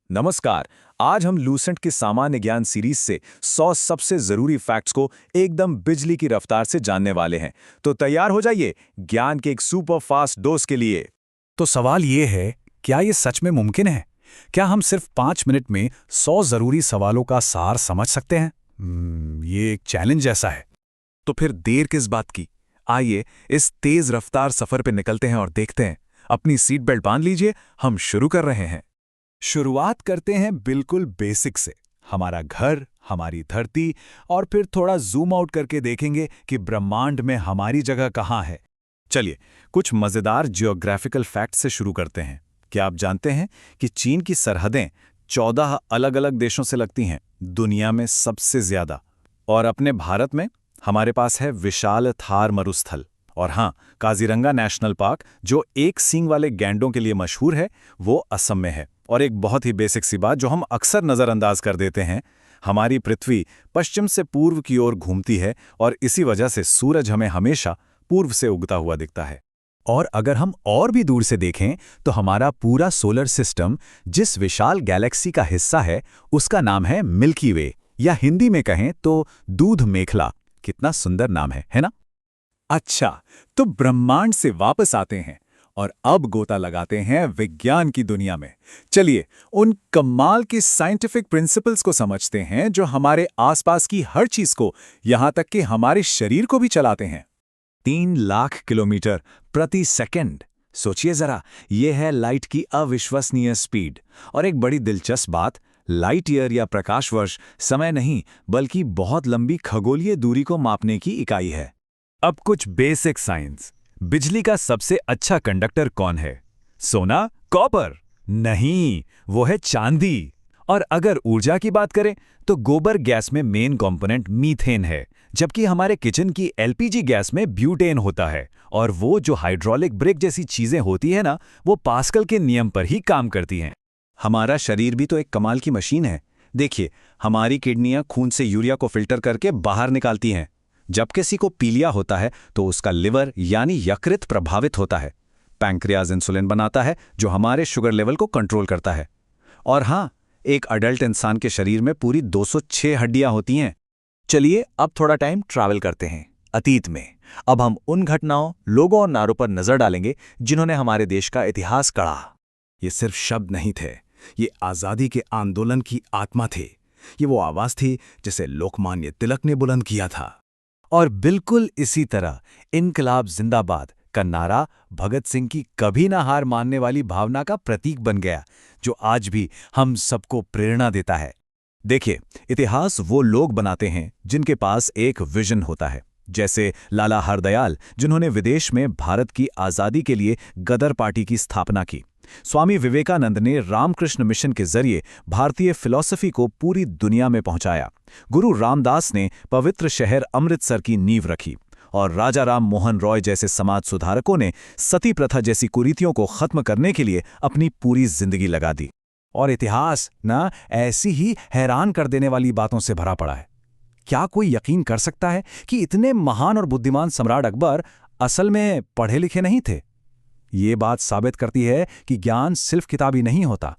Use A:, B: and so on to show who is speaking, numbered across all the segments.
A: नमस्कार। आज हम लूसेंट की सामान्य ज्ञान सीरीज से 100 सबसे जरूरी फैक्ट्स को एकदम बिजली की रफ्तार से जानने वाले हैं। तो तैयार हो जाइए ज्ञान के एक सुपर फास्ट डोज के लिए।
B: तो सवाल ये है, क्या ये सच में मुमकिन है? क्या हम सिर्फ 5 मिनट में 100 जरूरी सवालों का सार समझ सकते हैं? ये एक चैलेंज जैसा है।
A: तो फिर देर किस बात की? आइए इस तेज रफ्तार सफर पे निकलते हैं और देखते हैं। अपनी सीट बेल्ट बांध लीजिए, हम शुरू कर रहे हैं।
B: शुरुआत करते हैं बिल्कुल बेसिक से। हमारा घर, हमारी धरती, और फिर थोड़ा जूम आउट करके देखेंगे कि ब्रह्मांड में हमारी जगह कहाँ है।
A: चलिए कुछ मजेदार जियोग्राफिकल फैक्ट से शुरू करते हैं। क्या आप जानते हैं कि चीन की सरहदें 14 अलग-अलग देशों से लगती हैं, दुनिया में सबसे ज्यादा। और अपने भारत में हमारे पास है विशाल थार मरुस्थल। और हाँ, काजीरंगा नेशनल पार्क जो एक सींग वाले गैंडों के लिए मशहूर है, वो असम में है। और एक बहुत ही बेसिक सी बात जो हम अक्सर नज़रअंदाज कर देते हैं, हमारी पृथ्वी पश्चिम से पूर्व की ओर घूमती है और इसी वजह से सूरज हमें हमेशा पूर्व से उगता हुआ दिखता है।
B: और अगर हम और भी दूर से देखें तो हमारा पूरा सोलर सिस्टम जिस विशाल गैलेक्सी का हिस्सा है, उसका नाम है मिल्की वे, या हिंदी में कहें तो दूध मेखला। कितना सुंदर नाम है ना?
A: अच्छा, तो ब्रह्मांड से वापस आते हैं और अब गोता लगाते हैं विज्ञान की दुनिया में। चलिए उन कमाल की साइंटिफिक प्रिंसिपल्स को समझते हैं जो हमारे आसपास की हर चीज को, यहां तक कि हमारे शरीर को भी चलाते हैं।
B: 3 लाख किलोमीटर प्रति सेकंड। सोचिए जरा, यह है लाइट की अविश्वसनीय स्पीड। और एक बड़ी दिलचस्प बात, लाइट ईयर या प्रकाश वर्ष समय नहीं बल्कि बहुत लंबी खगोलीय दूरी को मापने की इकाई है।
A: अब कुछ बेसिक साइंस। बिजली का सबसे अच्छा कंडक्टर कौन है? सोना? कॉपर? नहीं, वो है चांदी। और अगर ऊर्जा की बात करें तो गोबर गैस में मेन कंपोनेंट मीथेन है, जबकि हमारे किचन की एलपीजी गैस में ब्यूटेन होता है। और वो जो हाइड्रोलिक ब्रेक जैसी चीजें होती है ना, वो पास्कल के नियम पर ही काम करती हैं।
B: हमारा शरीर भी तो एक कमाल की मशीन है। देखिए, हमारी किडनियां खून से यूरिया को फिल्टर करके बाहर निकालती हैं। जब किसी को पीलिया होता है तो उसका लिवर यानी यकृत प्रभावित होता है। पैंक्रियाज इंसुलिन बनाता है जो हमारे शुगर लेवल को कंट्रोल करता है। और हाँ, एक अडल्ट इंसान के शरीर में पूरी 206 हड्डियां होती हैं।
A: चलिए अब थोड़ा टाइम ट्रैवल करते हैं अतीत में। अब हम उन घटनाओं, लोगों और नारों पर नजर डालेंगे जिन्होंने हमारे देश का इतिहास गढ़ा।
B: ये सिर्फ शब्द नहीं थे, ये आज़ादी के आंदोलन की आत्मा थे। ये वो आवाज थी जिसे लोकमान्य तिलक ने बुलंद किया था।
A: और बिल्कुल इसी तरह इनकलाब जिंदाबाद का नारा भगत सिंह की कभी ना हार मानने वाली भावना का प्रतीक बन गया, जो आज भी हम सबको प्रेरणा देता है। देखिए, इतिहास वो लोग बनाते हैं जिनके पास एक विजन होता है, जैसे लाला हरदयाल जिन्होंने विदेश में भारत की आज़ादी के लिए गदर पार्टी की स्थापना की। स्वामी विवेकानंद ने रामकृष्ण मिशन के जरिए भारतीय फिलॉसफी को पूरी दुनिया में पहुंचाया। गुरु रामदास ने पवित्र शहर अमृतसर की नींव रखी। और राजा राम मोहन रॉय जैसे समाज सुधारकों ने सती प्रथा जैसी कुरीतियों को खत्म करने के लिए अपनी पूरी जिंदगी लगा दी। और इतिहास ना ऐसी ही हैरान कर देने वाली बातों से भरा पड़ा है। क्या कोई यकीन कर सकता है कि इतने महान और बुद्धिमान सम्राट अकबर असल में पढ़े लिखे नहीं थे? ये बात साबित करती है कि ज्ञान सिर्फ किताबी नहीं होता।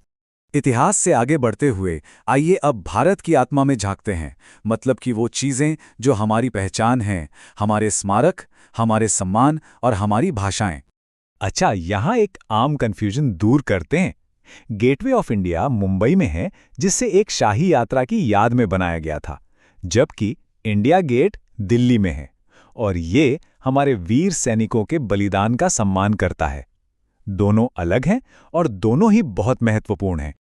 A: इतिहास से आगे बढ़ते हुए आइए अब भारत की आत्मा में झांकते हैं, मतलब कि वो चीजें जो हमारी पहचान हैं, हमारे स्मारक, हमारे सम्मान और हमारी भाषाएं। अच्छा, यहाँ एक आम कंफ्यूजन दूर करते हैं। गेटवे ऑफ इंडिया मुंबई में है, जिससे एक शाही यात्रा की याद में बनाया गया था, जबकि इंडिया गेट दिल्ली में है और ये हमारे वीर सैनिकों के बलिदान का सम्मान करता है। दोनों अलग हैं और दोनों ही बहुत महत्वपूर्ण हैं।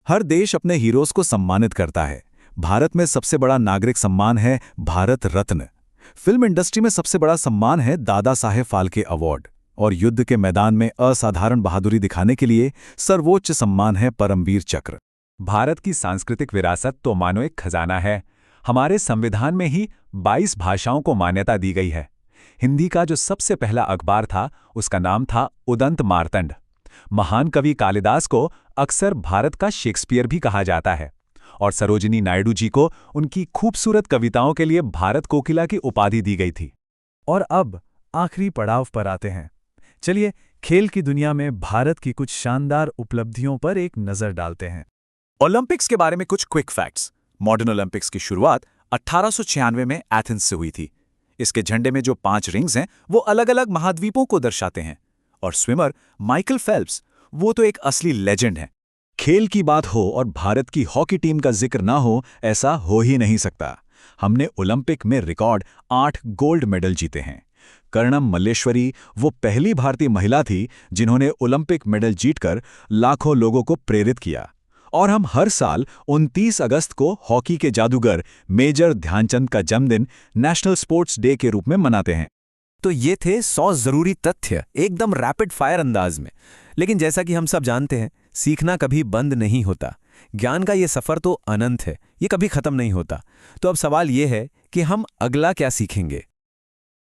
A: हर देश अपने हीरोज को सम्मानित करता है। भारत में सबसे बड़ा नागरिक सम्मान है भारत रत्न। फिल्म इंडस्ट्री में सबसे बड़ा सम्मान है दादा साहेब फाल्के अवार्ड। और युद्ध के मैदान में असाधारण बहादुरी दिखाने के लिए सर्वोच्च सम्मान है परमवीर चक्र। भारत की सांस्कृतिक विरासत तो मानो एक खजाना है। हमारे संविधान में ही 22 भाषाओं को मान्यता दी गई है। हिंदी का जो सबसे पहला अखबार था, उसका नाम था उदंत मार्तंड। महान कवि कालिदास को अक्सर भारत का शेक्सपियर भी कहा जाता है। और सरोजिनी नायडू जी को उनकी खूबसूरत कविताओं के लिए भारत कोकिला की उपाधि दी गई थी। और अब आखिरी पड़ाव पर आते हैं। चलिए खेल की दुनिया में भारत की कुछ शानदार उपलब्धियों पर एक नज़र डालते हैं।
C: ओलंपिक्स के बारे में कुछ क्विक फैक्ट्स। मॉडर्न ओलंपिक्स की शुरुआत 1896 में एथेंस से हुई थी। इसके झंडे में जो 5 रिंग्स हैं वो अलग अलग महाद्वीपों को दर्शाते हैं। और स्विमर माइकल फेल्प्स, वो तो एक असली लेजेंड है।
B: खेल की बात हो और भारत की हॉकी टीम का जिक्र ना हो, ऐसा हो ही नहीं सकता। हमने ओलंपिक में रिकॉर्ड 8 गोल्ड मेडल जीते हैं। कर्णम मल्लेश्वरी वो पहली भारतीय महिला थी जिन्होंने ओलंपिक मेडल जीतकर लाखों लोगों को प्रेरित किया। और हम हर साल 29 अगस्त को हॉकी के जादूगर मेजर ध्यानचंद का जन्मदिन नेशनल स्पोर्ट्स डे के रूप में मनाते हैं।
D: तो ये थे 100 जरूरी तथ्य एकदम रैपिड फायर अंदाज में। लेकिन जैसा कि हम सब जानते हैं, सीखना कभी बंद नहीं होता। ज्ञान का ये सफर तो अनंत है, ये कभी खत्म नहीं होता। तो अब सवाल ये है कि हम अगला क्या सीखेंगे।